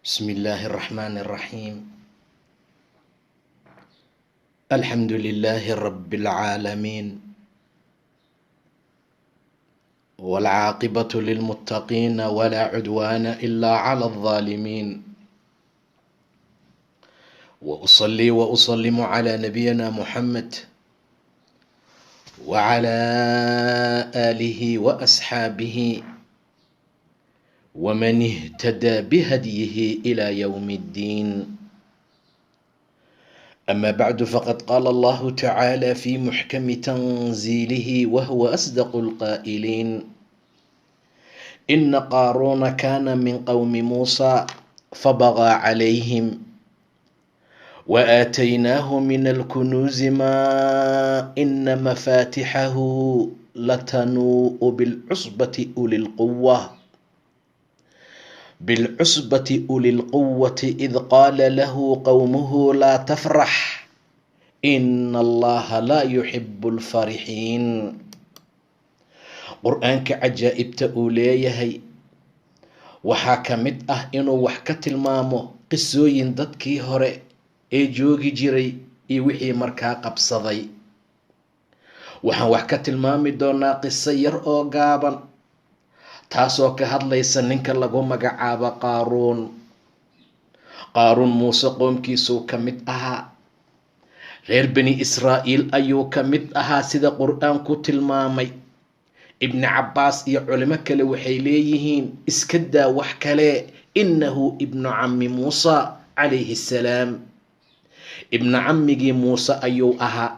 بسم الله الرحمن الرحيم. الحمد لله رب العالمين، والعاقبة للمتقين ولا عدوان إلا على الظالمين، وأصلي وأسلم على نبينا محمد وعلى آله وأصحابه ومن اهتدى بهديه إلى يوم الدين. أما بعد، فقد قال الله تعالى في محكم تنزيله وهو أصدق القائلين: إن قارون كان من قوم موسى فبغى عليهم وآتيناه من الكنوز ما إن مفاتحه لتنوء بالعصبة أولي القوة إذ قال له قومه لا تفرح إن الله لا يحب الفرحين. qur-aanka cajaa'ibta uu leeyahay waxaa ka mid ah inuu wax ka tilmaamo qisooyin dadkii hore ee joogi jiray iyo wixii markaa qabsaday. waxaan wax ka tilmaami doonaa qiso yar oo gaaban, taasoo ka hadlaysa ninka lagu magacaabo qaaruun muuse qoomkiisuu ka mid ahaa, reer bani israa'iil ayuu ka mid ahaa sida qur-aanku tilmaamay. ibni cabbaas iyo culimo kale waxay leeyihiin iska daa wax kale, innahu ibnu cammi muusa calayhi salaam. ibnu cammigii muuse ayuu ahaa,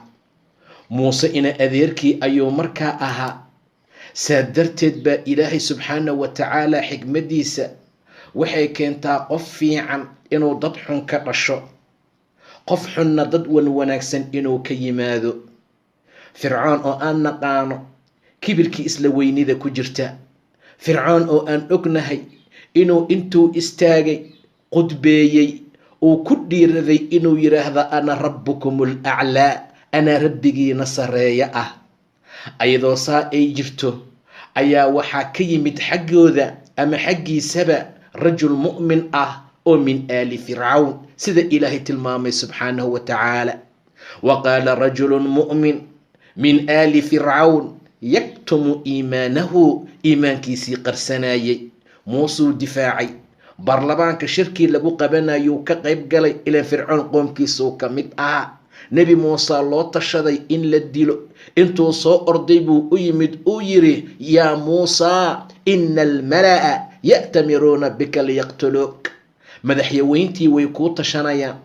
muuse ina adeerkii ayuu markaa ahaa. saa darteed baa ilaahay subxaanahu wa tacaala xikmadiisa waxay keentaa qof fiican inuu dad xun ka dhasho, qof xunna dad wanaagsan inuu ka yimaado. fircoon oo aan naqaano kibirkii isla weynida ku jirta, fircoon oo aan ognahay inuu intuu istaagay qudbeeyey uu ku dhiiraday inuu yidhaahda ana rabbukumul aclaa, anaa rabbigiina sareeya ah. ayadoo saa ay jirto ayaa waxaa ka yimid xaggooda ama xaggiisaba rajul mu'min ah oo min aali fircawn, sida ilaahay tilmaamay subxaanahu wa tacaala. wa qaala rajulun mu'min min aali fircawn yaktumu iimaanahu, iimaankiisii qarsanayay. muusuu difaacay, baarlamaanka shirkii lagu qabanayuu ka qayb galay, ilaa fircoon qoomkiisuu ka mid ahaa. nebi muuse loo tashaday in la dilo, intuu soo orday buu u yimid uu yidhi: yaa muusaa ina almala'a ya'tamiruuna bika liyaqtuluuk. madaxyaweyntii way kuu tashanayaan,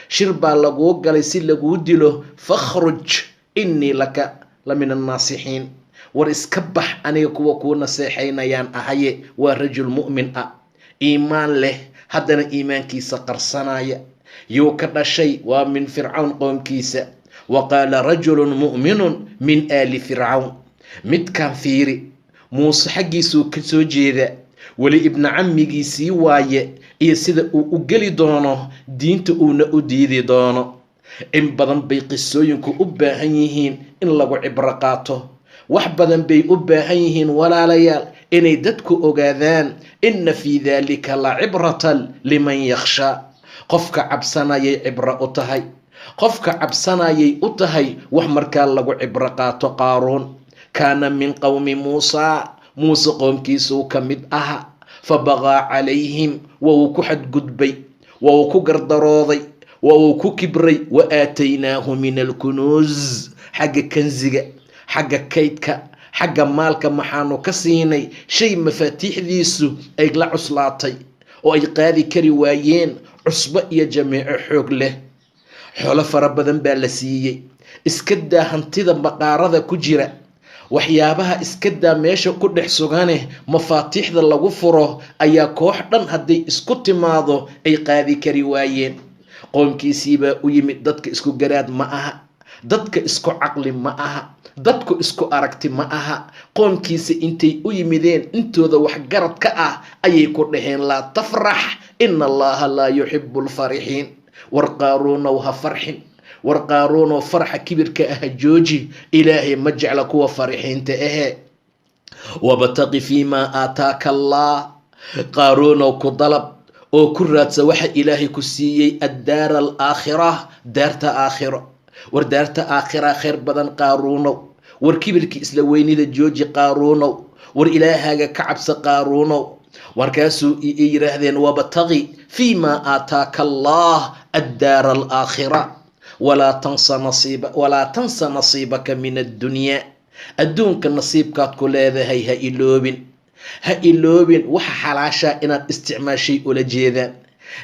shir baa laguu galay si laguu dilo, fakhruj innii laka la min annaasixiin. war iska bax, aniga kuwa kuu naseexaynayaan ahaye. waa rajul mu'min ah, iimaan leh, haddana iimaankiisa qarsanaya. yuu ka dhashay? waa min fircawn qoomkiisa. wa qaala rajulun mu'minun min aali fircawn. midkaan fiiri, muuse xaggiisuu ka soo jeeda, weli ibnu cammigiisii waaye, iyo sida uu u geli doono diinta uuna u diidi doono. in badan bay qisooyinku u baahan yihiin in lagu cibro qaato. wax badan bay u baahan yihiin walaalayaal inay dadku ogaadaan. inna fii daalika la cibratan liman yakhshaa. qofka cabsanayay cibro u tahay, qofka cabsanayay u tahay wax markaa lagu cibro qaato. qaaruun kaana min qowmi muusaa, muuse qoomkiisuu ka mid aha. fabaqaa calayhim, waa uu ku xadgudbay, waa uu ku gardarooday, waa uu ku kibray. wa aataynaahu min alkunuuz, xagga kansiga, xagga kaydka, xagga maalka maxaanu ka siinay shay mafaatiixdiisu ay la cuslaatay oo ay qaadi kari waayeen, cusbo iyo jameeco xoog leh. xoolo fara badan baa la siiyey. iska daa hantida maqaarada ku jira, waxyaabaha iska daa meesha ku dhex sugane, mafaatiixda lagu furo ayaa koox dhan hadday isku timaado ay qaadi kari waayeen. qoomkiisiibaa u yimid. dadka isku garaad ma aha, dadka isku caqli ma aha, dadku isku aragti ma aha. qoomkiisa intay u yimideen intooda waxgarad ka ah ayay ku dhaheen laa tafrax ina allaha laa yuxibu lfarixiin. war qaaruunow ha farxin, war qaaruunow farxa kibirka ah jooji, ilaahay ma jecla kuwa farixiinta ahe. wabtaqi fii maa aataaka allah, qaaruunow ku dalab oo ku raadsa waxa ilaahay ku siiyey addaara alaakhira daarta aakhiro war daarta aakhira khayr badan qaaruunow war kibirki isla weynida jooji qaaruunow war ilaahaaga ka cabsa qaaruunow warkaasuu yiraahdeen wabtaqi fiima aataaka allah addaara alaakhira walaa tansa nasiibaka min addunya adduunka nasiibkaad ku leedahay ha iloobin waxa xalaashaa inaad isticmaashay ula jeedaan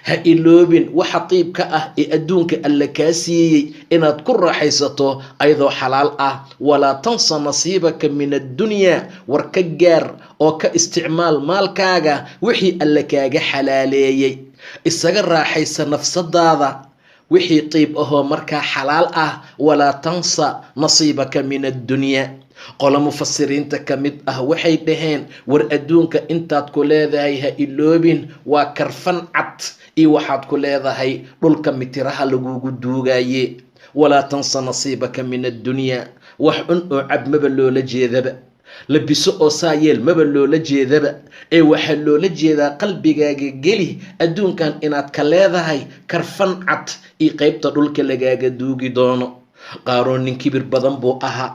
ha iloobin waxa qiibka ah ee adduunka alla kaa siiyey inaad ku raaxaysato ayadoo xalaal ah walaa tansa nasiibaka min addunya war ka gaar oo ka isticmaal maalkaaga wixii alla kaaga xalaaleeyey isaga raaxaysa nafsadaada wixii qiib ahoo markaa xalaal ah walaa tansa nasiibaka min addunya qolo mufasiriinta ka mid ah waxay dhaheen war adduunka intaad ku leedahay ha iloobin waa karfan cad iyo waxaad ku leedahay dhulka mitiraha lagugu duugaye walaa tansa nasiibaka min addunya wax cun oo cab maba loola jeedaba labiso oo saayeel maba loola jeedaba ee waxaa loola jeedaa qalbigaaga geli adduunkan inaad ka leedahay karfan cad iyo qaybta dhulka lagaaga duugi doono qaaruun nin kibir badan buu ahaa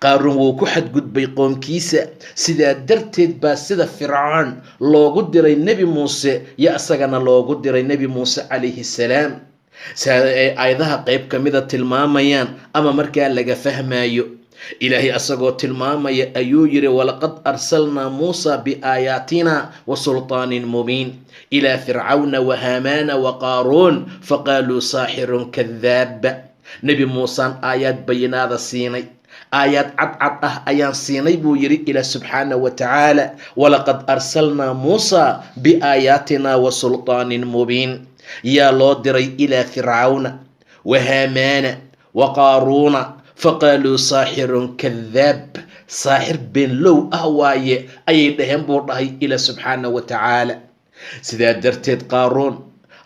qaaruun wuu ku xadgudbay qoomkiisa sidaa darteed baa sida fircoon loogu diray nebi muuse iyo isagana loogu diray nebi muuse calayhi salaam ay aayadaha qayb ka mida tilmaamayaan ama markaa laga fahmayo ilaahay asagoo tilmaamaya ayuu yiri walaqad arsalnaa muusa biaayaatina wa sulطaanin mubiin ilaa fircawna wa haamaana wa qaaruun faqaaluu saaxirun kadaab nebi muusaan aayaad bayinaada siinay آيات عد أيان سيني بو يري إلى سبحانه وتعالى ولقد أرسلنا موسى بآياتنا وسلطان مبين يا لودري إلى فرعون وهامان وقارون فقالوا ساحر كذاب ساحر بن لو أهواي أي دهم بورده إلى سبحانه وتعالى سيدا درتيد قارون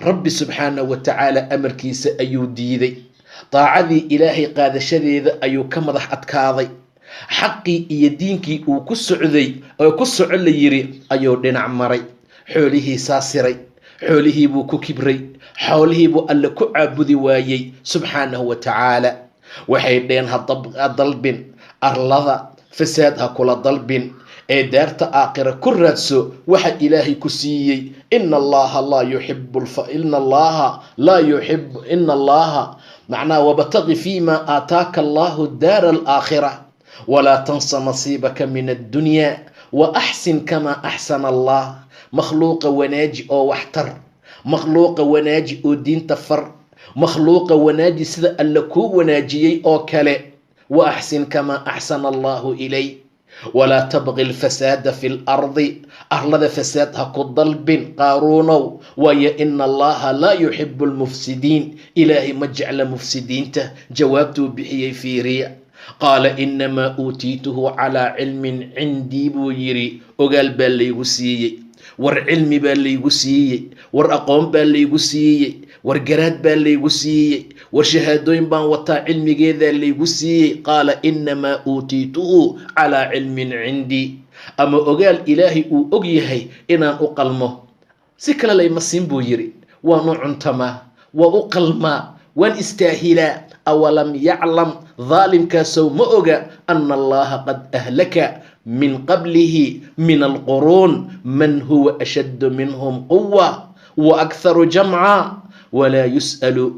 ربي سبحانه وتعالى أمر كيس أيو ديدي طاعدي إلهي قاد شديد أيو كمضح أتكاضي حقي يدينكي وكسعذي أو كسعلي يري أيو دين عمري حوله ساسري حوله بو كبري حوله بو ألا كعبذي وايي سبحانه وتعالى وحيدين هالضلب أرلضا فسادها كل ضلب دارت آخر كرتسو وحد إلهي كسيي إن الله لا يحب إن الله معناه وبتغي فيما آتاك الله الدار الآخرة ولا تنس نصيبك من الدنيا وأحسن كما أحسن الله مخلوق وناجي أو واحتر مخلوق وناجي أو دين تفر مخلوق وناجي سذا ألكو وناجي أو كالي وأحسن كما أحسن الله إلي ولا تبغي الفساد في الأرض أهل فسادها كالضلب قارون ويا إن الله لا يحب المفسدين إلهي مجعل مفسدين جوابته بحي في ريا قال إنما أوتيته على علم عندي بويري وقال باللي وسيي والعلم باللي وسيي والأقوم باللي وسيي والجراد باللي وسيي والشهادين بان وطا علمي جيدا اللي وسيي قال إنما أوتيته على علم عندي أما أقال إلهي أقيهي إنا أقلمه سكلا لي مسين بويري ونعنتما وأقلما وان استاهلا أولم يعلم ظالم كاسو مؤغا أن الله قد أهلك من قبله من القرون من هو أشد منهم قوة وأكثر جمعا ولا يسأل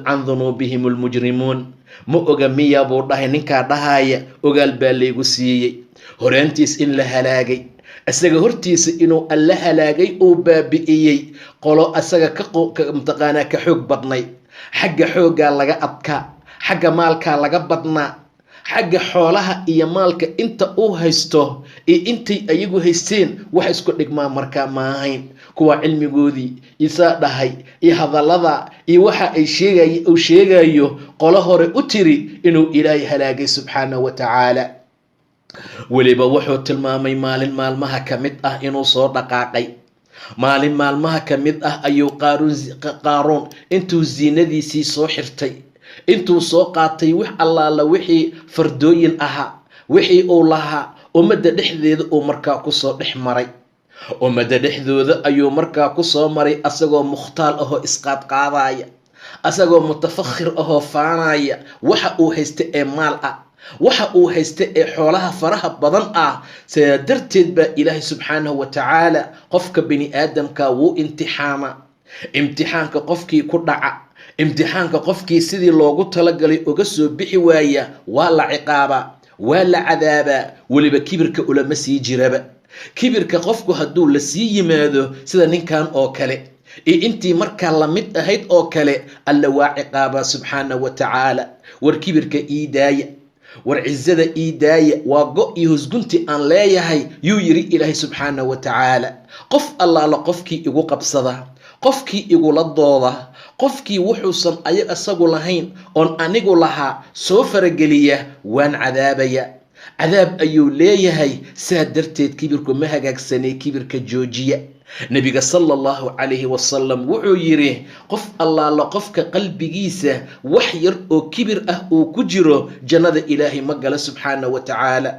عن ذنوبهم المجرمون مؤغا ميا بورده نكا دهايا أغال بالي غسيي هورانتيس إن لهلاغي أساق هورتيس إنو اللهلاغي أو بابئيي قولو أساق متقانا كحوق بطني حق حوقا لغا أبكا حق مالكا لغا بطنا حق حولها إيا مالكا إنت أو هايستو إنتي أيغو هايستين وحيسكو لكما مركا ماهين كوا علمي قودي إساء دهي إي هذا لذا إي وحا أي شيغاي أو شيغايو قوله هوري أتري إنو إلهي هلاقي سبحانه وتعالى وليبا وحو تلمامي مال مالمها كمد إنو صور دقاقي مال مالمها كمد أيو قارون انتو زيندي سي سو حرتي انتو سو قاتي وح الله لوحي فردوين أها وحي أولها ومدى دحذيذ ومركا كسو دحمري ummada dhexdooda ayuu markaa ku soo maray asagoo mukhtaal ahoo isqaadqaadaya, asagoo mutafakhir ahoo faanaya waxa uu haysta ee maal ah, waxa uu haysta ee xoolaha faraha badan ah. sidaa darteed baa ilaahay subxaanahu wa tacaala qofka bini aadamka wuu imtixaama. imtixaanka qofkii ku dhaca, imtixaanka qofkii sidii loogu talagalay uga soo bixi waaya waa la ciqaabaa, waa la cadaabaa. weliba kibirka ulama sii jiraba. kibirka qofku hadduu la sii yimaado sida ninkan oo kale iyo intii markaa la mid ahayd oo kale, alla waa ciqaabaa subxaanahu wa tacaala. war kibirka ii daaya, war cizada ii daaya, waa go iyo hosgunti aan leeyahay yuu yiri ilaahay subxaanahu wa tacaala. qof allaala qofkii igu qabsada, qofkii igula dooda, qofkii wuxuusan isagu lahayn oon anigu lahaa soo farageliya, waan cadaabaya. cadaab ayuu leeyahay. saa darteed kibirku ma hagaagsanay, kibirka joojiya. nabiga sala allahu calayhi wasalam wuxuu yidhi, qof allaala qofka qalbigiisa wax yar oo kibir ah uu ku jiro, jannada ilaahay ma gala subxaanahu wa tacaala.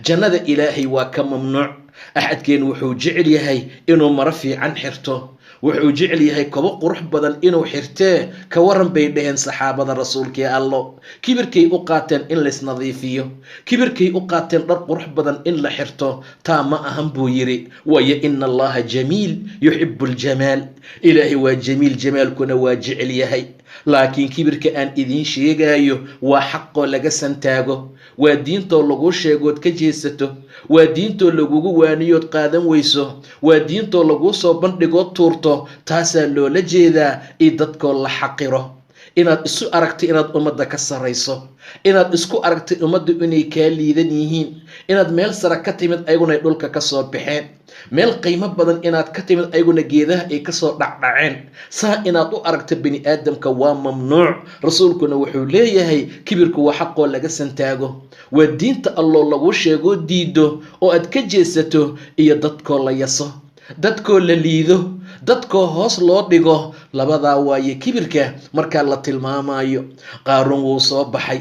jannada ilaahay waa ka mamnuuc. axadkeen wuxuu jecel yahay inuu maro fiican xirto, wuxuu jecel yahay kobo qurux badan inuu xirtee. ka waran bay dhaheen saxaabada rasuulkii allo, kibirkay u qaateen in laysnadiifiyo, kibirkay u qaateen dhar qurux badan in la xirto. taa ma ahan buu yidhi, waayo ina allaha jamiil yuxibu ljamaal. ilaahay waa jamiil, jamaalkuna waa jecel yahay. laakiin kibirka aan idiin sheegayo waa xaqoo laga santaago, waa diintoo laguu sheegood ka jeesato, waa diintoo lagugu waaniyood qaadan weyso, waa diintoo laguu soo bandhigood tuurto. taasaa loola jeedaa in dadkoo la xaqiro, inaad isu aragto inaad ummadda ka sarrayso, inaad isku aragtay ummaddu inay kaa liidan yihiin, inaad meel sare ka timid ayaguna ay dhulka ka soo baxeen, meel qiimo badan inaad ka timid ayaguna geedaha ay kasoo dhacdhaceen. saa inaad u aragto bini aadamka waa mamnuuc. rasuulkuna wuxuu leeyahay kibirku waa xaqoo laga santaago, waa diinta alloo laguu sheegoo diido oo aad ka jeesato, iyo dadkoo la yaso, dadkoo la liido, dadkoo hoos loo dhigo. labadaa waaye kibirka markaa la tilmaamayo. qaaruun wuu soo baxay,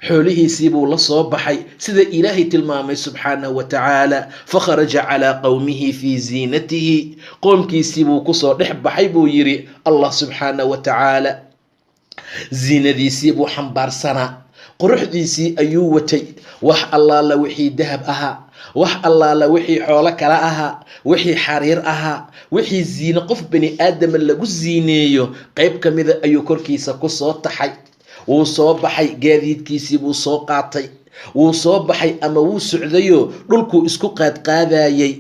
xoolihiisii buu la soo baxay sida ilaahay tilmaamay subxaanahu wa tacaala. fakharaja calaa qowmihi fii ziinatihi, qoomkiisii buu kusoo dhex baxay buu yidhi allah subxaanahu wa tacaala. ziinadiisii buu xambaarsanaa, quruxdiisii ayuu watay. wax allaala wixii dahab ahaa, wax allaala wixii xoolo kala ahaa, wixii xariir ahaa, wixii ziine qof bani aadama lagu ziineeyo qayb ka mida ayuu korkiisa ku soo taxay. wuu soo baxay, gaadiidkiisii buu soo qaatay, wuu soo baxay ama wuu socdayo dhulkuu isku qaadqaadayay.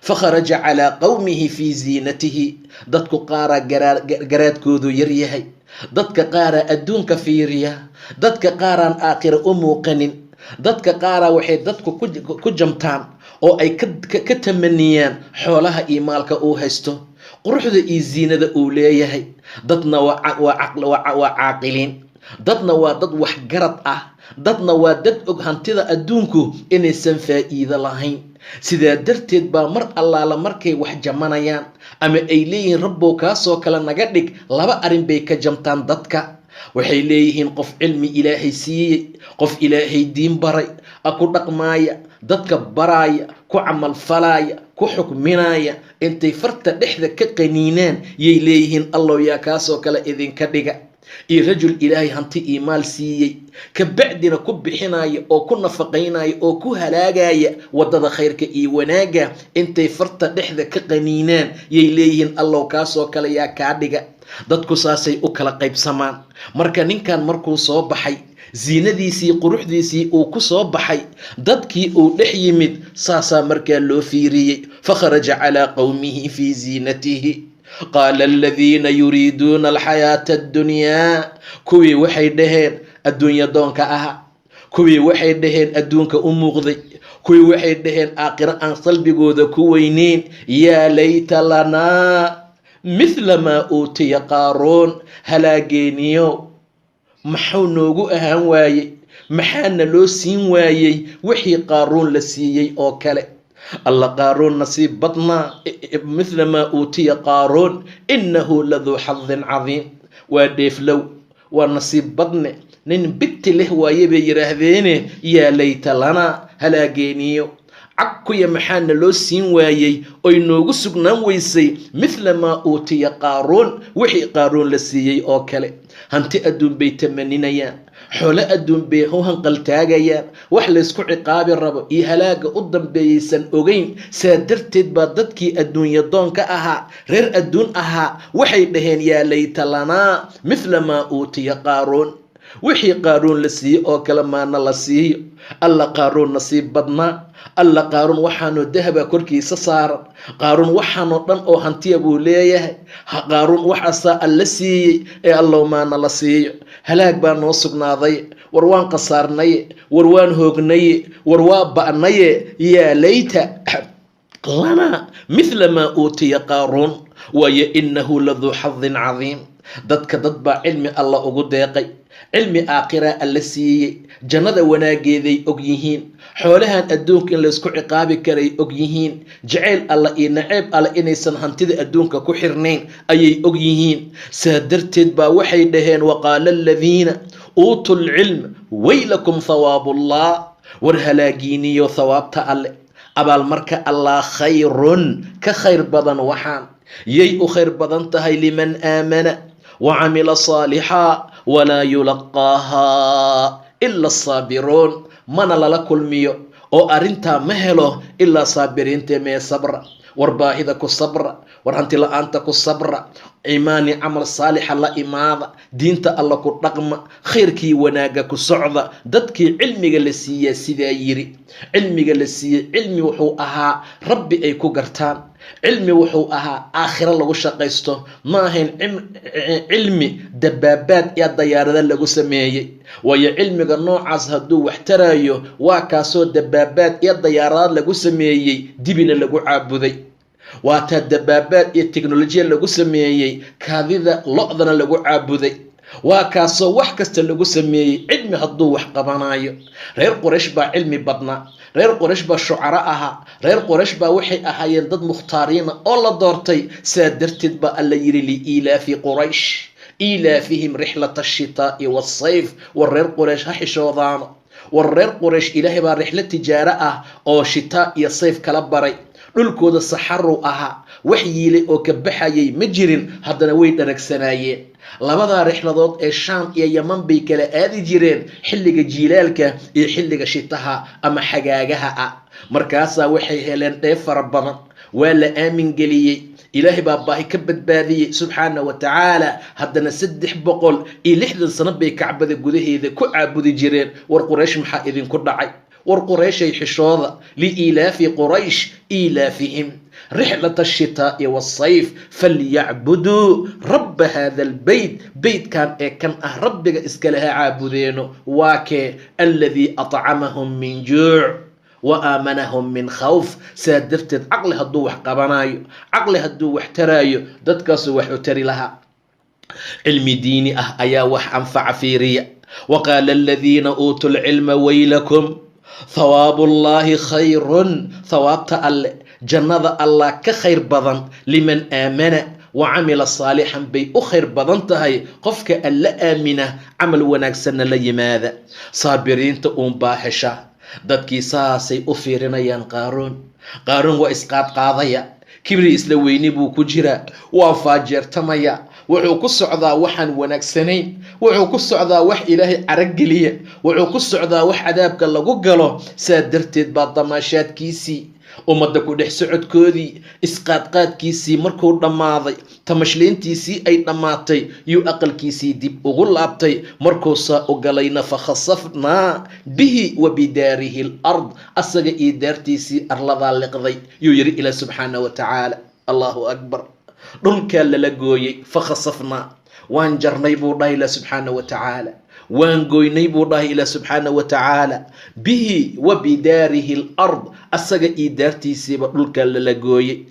fakharaja calaa qowmihi fii ziinatihi. dadku qaaraa garaadkoodu yar yahay, dadka qaaraa adduunka fiiriya, dadka qaaraan aakhira u muuqanin, dadka qaaraa waxay dadku ku jamtaan oo ay ka tamaniyaan xoolaha iyo maalka uu haysto, quruxda iyo ziinada uu leeyahay. dadna waa caaqiliin, dadna waa dad waxgarad ah, dadna waa dad og hantida adduunku inaysan faa'iido lahayn. sidaa darteed baa mar allaala markay wax jamanayaan ama ay leeyihiin rabbow kaasoo kale naga dhig, laba arrin bay ka jamtaan dadka. waxay leeyihiin qof cilmi ilaahay siiyey, qof ilaahay diin baray, ku dhaqmaaya, dadka baraaya, ku camal falaaya, ku xukminaya. intay farta dhexda ka qaniinaan yay leeyihiin allow yaa kaasoo kale idinka dhiga. iyo rajul ilaahay hanti iyo maal siiyey, kabacdina ku bixinaya oo ku nafaqaynaya oo ku halaagaya wadada khayrka iyo wanaaga. intay farta dhexda ka qaniinaan yay leeyihiin allow kaasoo kale yaa kaa dhiga. dadku saasay u kala qaybsamaan. marka ninkan markuu soo baxay, ziinadiisii quruxdiisii uu ku soo baxay, dadkii uu dhex yimid, saasaa markaa loo fiiriyey. fakharaja calaa qowmihi fii ziinatihi. qaala aladiina yuriiduuna alxayaata addunyaa, kuwii waxay dhaheen adduunya doonka aha, kuwii waxay dhaheen adduunka u muuqday, kuwii waxay dhaheen aakhiro aan qalbigooda ku weyneyn, yaa layta lanaa mithla maa uutiya qaaruun. halaageeniyo maxuu noogu ahaan waayey, maxaana loo siin waayey wixii qaaruun la siiyey oo kale. alla qaaruun nasiib badnaa, mithla maa uutiya qaaruun innahu laduu xadin cadiim. waa dheeflow, waa nasiib badne, nin bigti leh waaye bay yidhaahdeene. yaa layta lanaa, halaageeniyo cagkuya maxaana loo siin waayey oy noogu sugnaan weysay mithla maa uutiya qaaruun wixii qaaruun la siiyey oo kale. hanti adduun bay tamaninayaan, xoolo adduun bay u hanqaltaagayaan, wax laysku ciqaabi rabo iyo halaaga u dambeeyaysan ogeyn. saa darteed baa dadkii adduunya doonka ahaa, reer adduun ahaa, waxay dhaheen yaa layta lanaa mithla maa uutiya qaaruun, wixii qaaruun la siiyey oo kale maana la siiyo. alla qaaruun nasiib badnaa, alla qaaruun waxaanoo dahaba korkiisa saaran, qaaruun waxaanoo dhan oo hantiya buu leeyahay, qaaruun waxaasaa alla siiyey ee allow maana la siiyo. halaag baa noo sugnaaday, war waan qasaarnaye, war waan hoognaye, war waa ba'naye. yaa layta lanaa mithla maa uutiya qaaruun waayo innahu laduu xadin cadiim. dadka dad baa cilmi alla ugu deeqay, cilmi aakhira alla siiyey, jannada wanaageeday og yihiin, xoolahan adduunka in laysku ciqaabi karay og yihiin, jacayl alla iyo naceeb alla inaysan hantida adduunka ku xirnayn ayay og yihiin. saa darteed baa waxay dhaheen waqaala aladiina uutuu lcilma waylakum thawaabullah, war halaagiiniyo thawaabta alle, abaalmarka allah khayrun ka khayr badan waxaan. yay u khayr badan tahay liman aamana wacamila saalixaa walaa yulaqaahaa ila asaabiruun. mana lala kulmiyo oo arrintaa ma helo ilaa saabiriinta mee sabra. war baahida ku sabra, war hanti la-aanta ku sabra, iimaani camal saalixa la imaada, diinta alla ku dhaqma, khayrkii wanaagga ku socda. dadkii cilmiga la siiyaa sidaa yiri. cilmiga la siiyey cilmi wuxuu ahaa rabbi ay ku gartaan, cilmi wuxuu ahaa aakhiro lagu shaqaysto, ma ahayn cilmi dabaabaad iyo dayaarada lagu sameeyey. waayo cilmiga noocaas hadduu wax tarayo waa kaasoo dabaabaad iyo dayaarada lagu sameeyey, dibina lagu caabuday. waataa dabaabaad iyo teknolojiya lagu sameeyey, kaadida lo-dana lagu caabuday. waa kaasoo wax kasta lagu sameeyey cilmi hadduu wax qabanayo. reer quraysh baa cilmi badnaa, reer quraysh baa shucaro ahaa, reer quraysh baa waxay ahaayeen dad mukhtaariina oo la doortay. saa darteed baa alla yiri liilaafi quraysh ilaafihim rixlata ashitaa'i waasayf. war reer quraysh ha xishoodaano, war reer quraysh ilaahay baa rixlo tijaaro ah oo shitaa iyo sayf kala baray. dhulkooda saxaruu ahaa, wax yiilay oo ka baxayay ma jirin, haddana way dharagsanaayeen. labadaa rixladood ee shaam iyo yaman bay kala aadi jireen xilliga jiilaalka iyo xilliga shitaha ama xagaagaha ah. markaasaa waxay heleen dheef fara badan, waa la aamin geliyey, ilaahay baa baahi ka badbaadiyey subxaana wa tacaala. haddana 360 sano bay kacbada gudaheeda ku caabudi jireen. war quraysh maxaa idinku dhacay? war qurayshay xishooda. liilaafi quraysh ilaafihim rixlata ashitaa'i waasayf falyacbuduu rabba hada albeyt. beytkan ee kan ah rabbiga iskalaha caabudeeno. waa kee aladii atcamahum min juuc wa aamanahum min khawf. saa darteed caqli hadduu wax qabanayo, caqli hadduu wax taraayo, dadkaasu wax u tari lahaa. cilmi diini ah ayaa wax anfaca fiiriya. waqaala aladiina uutuu lcilma waylakum thawaabullaahi khayrun. thawaabta alle, jannada allah ka khayr badan liman aamana wacamila saalixan bay u khayr badan tahay qofka alla aamina, camal wanaagsanna la yimaada. saabiriinta uunbaa hesha. dadkii saasay u fiirinayaan qaaruun. qaaruun waa isqaadqaadaya, kibri isla weyni buu ku jiraa, waa faajeertamaya, wuxuu ku socdaa waxaan wanaagsanayn, wuxuu ku socdaa wax ilaahay carageliya, wuxuu ku socdaa wax cadaabka lagu galo. saa darteed baa damaashaadkiisii, ummadda ku dhex socodkoodii, isqaadqaadkiisii markuu dhammaaday, tamashleyntiisii ay dhammaatay, yuu aqalkiisii dib ugu laabtay. markuu saa u galayna fakhasafnaa bihi wa bidaarihi alard. asaga iyo daartiisii arladaa liqday yuu yidhi ilaah subxaana wa tacaala. allahu akbar. dhulkaa lala gooyey. fakhasafnaa, waan jarnay buu dhahay ilaah subxaana wa tacaala, waan goynay buu dhahay ilaah subxaana wa tacaala. bihi wa bidaarihi alard. asaga iyo daartiisiiba dhulkaa lala gooyey.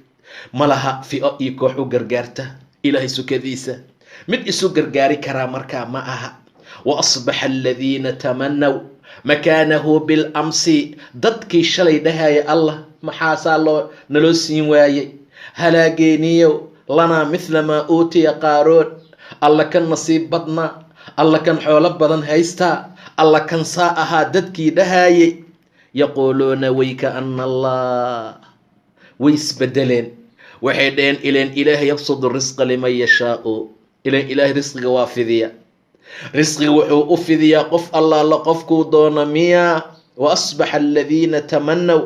malaha fi'o iyo koox u gargaarta ilaahay sukadiisa, mid isu gargaari karaa markaa ma aha. wa asbaxa aladiina tamanaw makaanahu bilamsi. dadkii shalay dhahaya allah maxaasaa naloo siin waayey, halaageeniyow lanaa mithla maa uutiya qaaruun. alla kan nasiib badnaa, alla kan xoolo badan haystaa, alla kan saa ahaa dadkii dhahayey. yaquuluuna waykaana allah way isbedeleen waxay dhaheen ileen ilaahay yabsudu risqa liman yashaau ileen ilaahay risqiga waa fidiya risqiga wuxuu u fidiyaa qof allaala qofkuu doono miya wa asbaxa aladiina tamanaw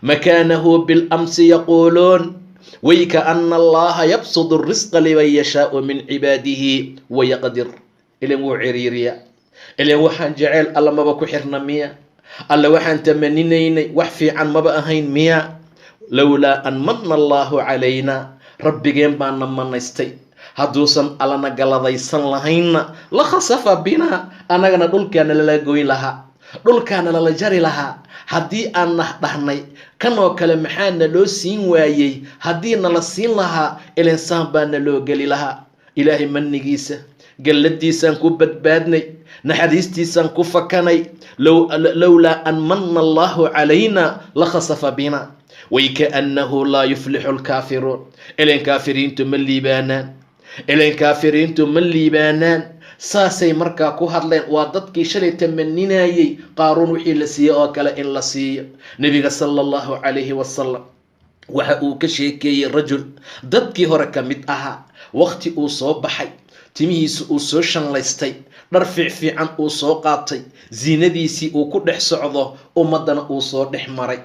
makaanahu bilamsi yaquuluun waykaana allaha yabsudu risqa liman yashaau min cibaadihi wayaqdir ileen wuu ciriiriya ileen waxaan jeceyl alla maba ku xirna miya alla waxaan tamaninaynay wax fiican maba ahayn miya lowlaa an manna allaahu calayna rabbigeen baana manaystay hadduusan allana galadaysan lahaynna la khasafa binaa annagana dhulkaana lala goyn lahaa dhulkaana lala jari lahaa haddii aan nah dhahnay kanoo kale maxaana loo siin waayey haddii nala siin lahaa ilinsaan baana loo geli lahaa ilaahay mannigiisa galladiisaan ku badbaadnay naxariistiisaan ku fakanay lowlaa an manna allaahu calayna la khasafa bina waykaannahu laa yuflixu lkaafiruun ileen kaafiriintu ma liibaanaan ileen kaafiriintu ma liibaanaan saasay markaa ku hadleen waa dadkii shalay tamaninayey qaaruun wixii la siiyey oo kale in la siiyo nebiga sala allahu calayhi wasalam waxa uu ka sheekeeyey rajul dadkii hore ka mid ahaa waqti uu soo baxay timihiisa uu soo shanlaystay dhar fiicfiican uu soo qaatay ziinadiisii uu ku dhex socdo ummaddana uu soo dhex maray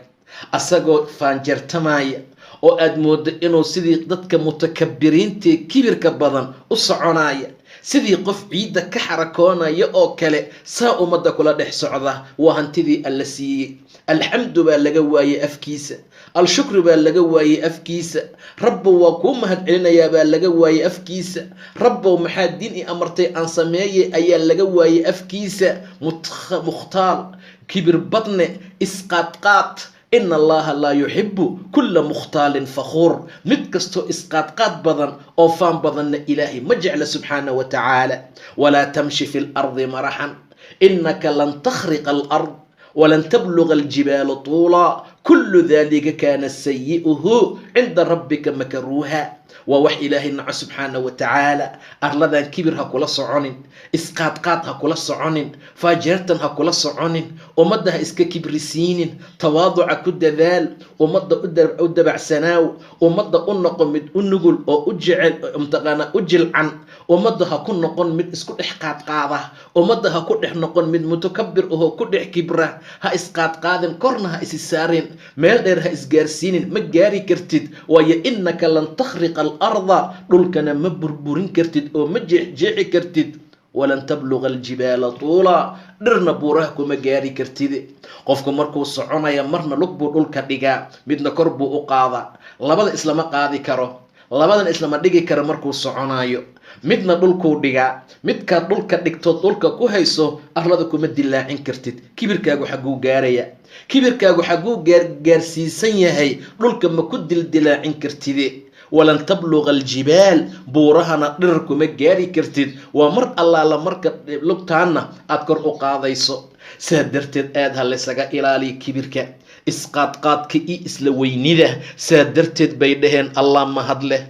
asagoo faanjeertamaya oo aad mooddo inuu sidii dadka mutakabiriintae kibirka badan u soconaya sidii qof ciidda ka xarakoonaya oo kale saa ummadda kula dhex socda waa hantidii alla siiyey alxamdu baa laga waayey afkiisa alshukri baa laga waayey afkiisa rabbow waa kuu mahad celinayaa baa laga waayey afkiisa rabbow maxaa diin i amartay aan sameeyey ayaa laga waayey afkiisa mukhtaal kibir badne isqaadqaad ina allaha laa yuxibu kulla mukhtaalin fakhuur mid kastoo isqaadqaad badan oo faan badanna ilaahay ma jecla subxaana wa tacaala walaa tamshi fi lardi maraxan inaka lan takhriqa alard walan tabluga aljibaala tuulaa kullu dalika kaana sayi'uhu cinda rabbika makaruuha waa wax ilaahay naco subxaana wa tacaala arladan kibir ha kula soconin isqaadqaad ha kula soconin faajeertan ha kula soconin ummadda ha iska kibrisiinin tawaaduca ku dadaal ummadda u dabacsanaaw ummadda u noqon mid u nugul oo u jecel mtaqaana u jilcan ummadda ha ku noqon mid isku dhex qaadqaada ummadda ha ku dhex noqon mid mutakabir ahoo ku dhex kibra ha isqaadqaadin korna ha isi saarin meel dheer ha isgaarsiinin ma gaari kartid waayo innaka lan takhriqa alarda dhulkana ma burburin kartid oo ma jeexjeexi kartid walan tabluga aljibaala tuulaa dhirna buuraha kuma gaari kartid qofku markuu soconaya marna lug buu dhulka dhigaa midna kor buu u qaadaa labada islama qaadi karo labadan islama dhigi karo markuu soconayo midna dhulkuu dhigaa midkaad dhulka dhigtood dhulka ku hayso arlada kuma dilaacin kartid kibirkaagu xagguu gaaraya kibirkaagu xagguu gaarsiisan yahay dhulka ma ku dildilaacin kartide walan tabluga aljibaal buurahana dhirar kuma gaari kartid waa mar allaala marka lugtaana aad kor u qaadayso saa darteed aad ha laysaga ilaaliya kibirka isqaadqaadka iyo isla weynida saa darteed bay dhaheen allah mahad leh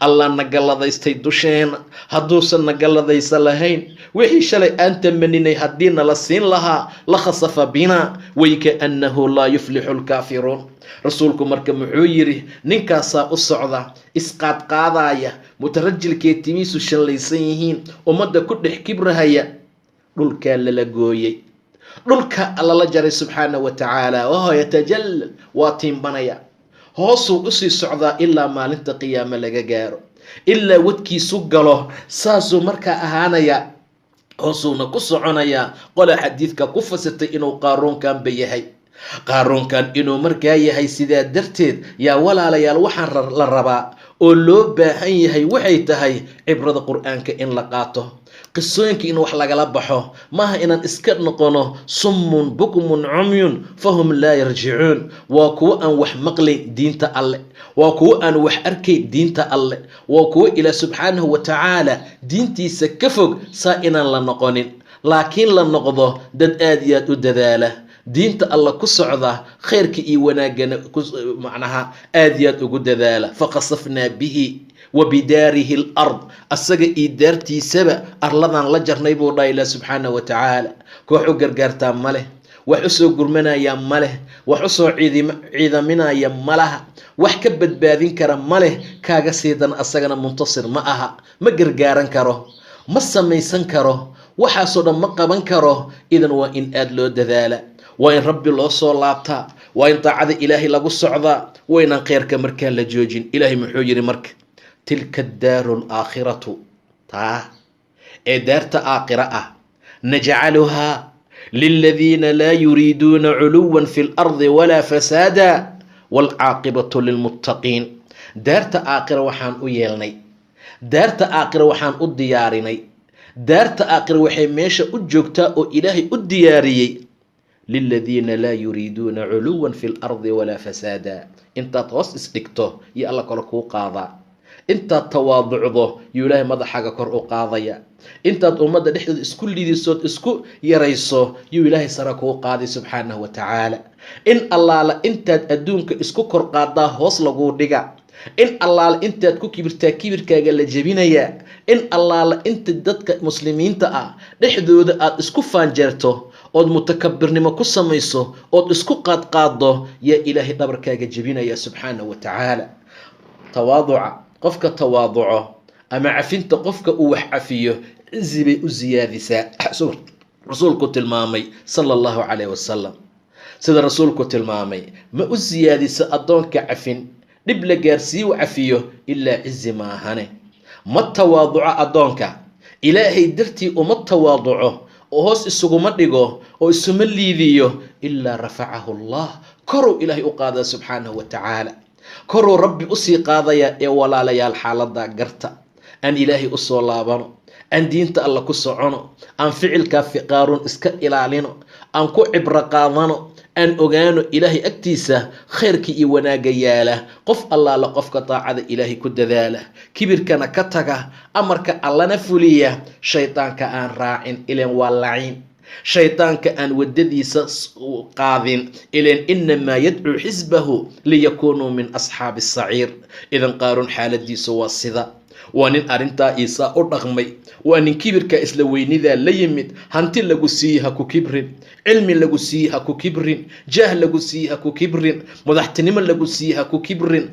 allah nagaladaystay dusheena hadduusan nagaladaysa lahayn wixii shalay aan tamaninay haddii nala siin lahaa la khasafa binaa waykaannahu laa yuflixu lkaafiruun rasuulku marka muxuu yidhi ninkaasaa u socda isqaadqaadaya mutarajilkee timiisu shallaysan yihiin ummadda ku dhex kibrahaya dhulkaa lala gooyey dhulka lala jaray subxaana wa tacaala waho yatajallal waa tiimbanaya hoosuu usii socdaa ilaa maalinta qiyaamo laga gaaro ilaa wadkiisu galo saasuu markaa ahaanaya hoosuuna ku soconayaa qola xadiidka ku fasirtay inuu qaaruunkanba yahay qaaruunkan inuu markaa yahay sidaa darteed yaa walaalayaal waxaan la rabaa oo loo baahan yahay waxay tahay cibrada qur-aanka in la qaato qisooyinka in wax lagala baxo maaha inaan iska noqono summun bukmun cumyun fahum laa yarjicuun waa kuwo aan wax maqlayn diinta alle waa kuwo aan wax arkayn diinta alle waa kuwo ilaah subxaanahu wa tacaala diintiisa ka fog saa inaan la noqonin laakiin la noqdo dad aad iyo aad u dadaala diinta alla ku socda khayrka iyo wanaagana macnaha aad iyo aad ugu dadaala faqasafnaa bihi وبداره الأرض أسجى إدارتي سبع أرلضان لجر نيبو الله إله سبحانه وتعالى كوحو قرقرتا ماله wax u soo gurmanaya ma leh, wax u soo ciidaminaya ma laha, wax ka badbaadin kara ma leh, kaaga siidan asagana muntasir ma aha, ma gargaaran karo, ma samaysan karo, waxaasoo dhan ma qaban karo. idan waa in aad loo dadaala, waa in rabbi loo soo laabtaa, waa in daacada ilaahay lagu socdaa, waa inaan kheyrka markaa la joojin. ilaahay muxuu yidhi marka, tilka addaaru alaakhiratu, taa ee daarta aakhira ah, najcaluhaa liladiina laa yuriiduuna culuwan fi lardi walaa fasaada waalcaaqibatu lilmuttaqiin. daarta aakhira waxaan u yeelnay, daarta aakhira waxaan u diyaarinay, daarta aakhira waxay meesha u joogtaa oo ilaahay u diyaariyey liladiina laa yuriiduuna culuwan fi lardi walaa fasaada. intaad hoos isdhigto iyo alla kale kuu qaadaa, intaad tawaaducdo yuu ilaahay madaxaaga kor u qaadaya, intaad ummadda dhexdooda isku lidisood isku yarayso yuu ilaahay sare kuu qaaday subxaanahu wa tacaala. in allaala intaad adduunka isku kor qaadaa hoos laguu dhiga, in allaala intaad ku kibirtaa kibirkaaga la jebinayaa, in allaala inta dadka muslimiinta ah dhexdooda aad isku faanjeerto ood mutakabirnimo ku samayso ood isku qaadqaaddo yaa ilaahay dhabarkaaga jebinaya subxaanahu wa tacaala. tawaaduca, qofka tawaaduco ama cafinta qofka uu wax cafiyo cizi bay u siyaadisaa. rasuulku tilmaamay sala allahu calayh wasalam, sida rasuulku tilmaamay, ma u siyaadiso addoonka cafin dhib la gaarsiiyu cafiyo ilaa cizi maahane. ma tawaaduco addoonka ilaahay dartii uma tawaaduco oo hoos isuguma dhigo oo isuma liidiyo ilaa rafacahu allah, koruu ilaahay u qaadaa subxaanahu wa tacaala, koruu rabbi usii qaadaya. ee walaalayaal, xaalada garta, aan ilaahay usoo laabano, aan diinta alla ku socono, aan ficilkaa fiqaaruun iska ilaalino, aan ku cibro qaadano, aan ogaano ilaahay agtiisa khayrka iyo wanaagga yaala. qof allaala qofka daacada ilaahay ku dadaala, kibirkana ka taga, amarka allana fuliya, shaydaanka aan raacin, ileen waa laciin, shaydaanka aan wadadiisa qaadin, ileen inamaa yadcuu xisbahu liyakunuu min asxaabi saciir. idan qaaruun xaaladiisu waa sida, waa nin arrintaa iisaa u dhaqmay, waa nin kibirka isla weynidaa la yimid. hanti lagu siiye ha ku kibrin, cilmi lagu siiye ha ku kibrin, jaah lagu siiye ha ku kibrin, madaxtinimo lagu siiye ha ku kibrin,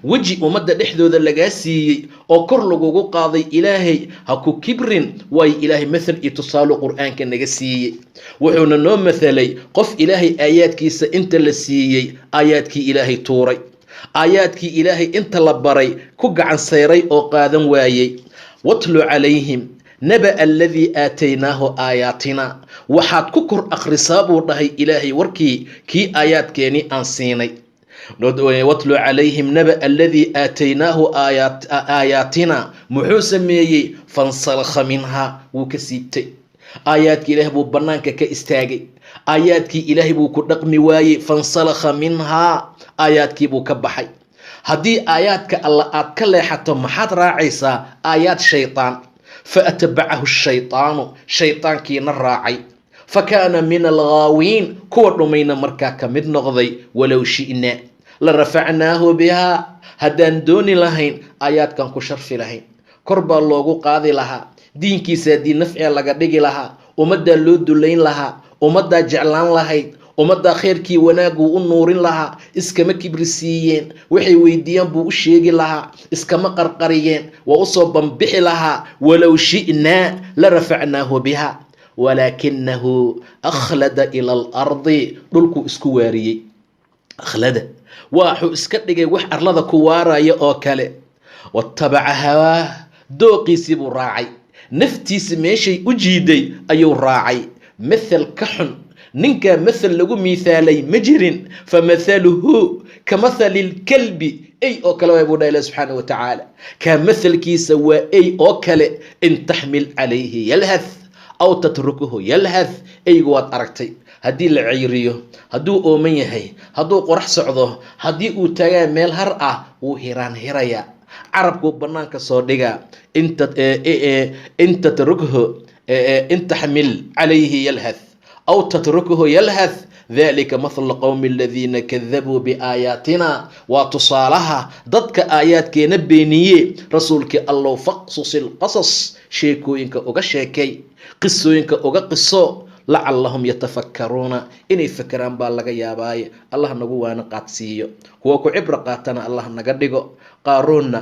weji ummadda dhexdooda lagaa siiyey oo kor lagugu qaaday ilaahay ha ku kibrin. waayo ilaahay mathal iyo tusaalo qur-aanka naga siiyey, wuxuuna noo mathalay qof ilaahay aayaadkiisa inta la siiyey aayaadkii ilaahay tuuray, aayaadkii ilaahay inta la baray ku gacan sayray oo qaadan waayey. watlu calayhim naba aladii aataynaahu aayaatina, waxaad ku kor akhrisaa buu dhahay ilaahay warkii kii aayaadkeenii aan siinay. watlu calayhim naba aladii aataynaahu aayaatina, muxuu sameeyey? fansalakha minhaa, wuu ka siibtay. aayaadkii ilaahay buu bannaanka ka istaagay, aayaadkii ilaahay buu ku dhaqmi waayey. fansalakha minhaa, aayaadkii buu ka baxay. haddii aayaadka alla aad ka leexato maxaad raacaysaa? aayaad shaydaan. faatbacahu shaydaanu, shaydaankiina raacay. fakaana min alghaawiin, kuwa dhumayna markaa ka mid noqday. walow shi'na la rafacnaahu bihaa, haddaan dooni lahayn aayaadkan ku sharfi lahayn, kor baa loogu qaadi lahaa, diinkiisa haddii nafciga laga dhigi lahaa, ummaddaa loo dulayn lahaa, ummaddaa jeclaan lahayd, ummaddaa khayrkii wanaaguu u nuurin lahaa. iskama kibrisiiyeen, waxay weydiiyaan buu u sheegi lahaa, iskama qarqariyeen, waa usoo bambixi lahaa. walow shi'naa la rafacnaahu biha walaakinahu akhlada ila alardi, dhulkuu isku waariyey. akhlada waxuu iska dhigay wax arlada ku waaraya oo kale. watabaca hawaah, dooqiisii buu raacay, naftiisa meeshay u jiiday ayuu raacay. mathal ka xun ninkaa mathal lagu miithaalay ma jirin. famathaluhu kamathali lkalbi, ey oo kale waa buu dhaha ilah subxaana wa tacaala. kaa mathalkiisa waa ey oo kale. in taxmil calayhi yalhath aw tatrukuhu yalhath. eygu waad aragtay, haddii la ceyriyo, hadduu ooman yahay, hadduu qorax socdo, haddii uu tagaa meel har ah, wuu hiraan hiraya, carabkuu bannaanka soo dhigaa. in tatrukhu in taxmil calayhi yalhath aw tatrukuhu yalhath dalika mathlu qowmi aladiina kadabuu biaayaatina, waa tusaalaha dadka aayaadkeena beeniye. rasuulkii allow faqsus ilqasas, sheekooyinka uga sheekay, qisooyinka uga qiso lacallahum yatafakkaruuna inay fakeraan baa laga yaabaaye allah nagu waana qaadsiiyo kuwa ku cibro qaatana allah naga dhigo. qaaruunna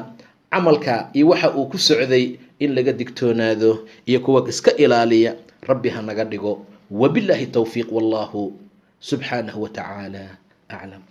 camalka iyo waxa uu ku socday in laga digtoonaado iyo kuwa iska ilaaliya rabbi ha naga dhigo. wabillahi tawfiiq wallahu subxaanahu wa tacaala aclam.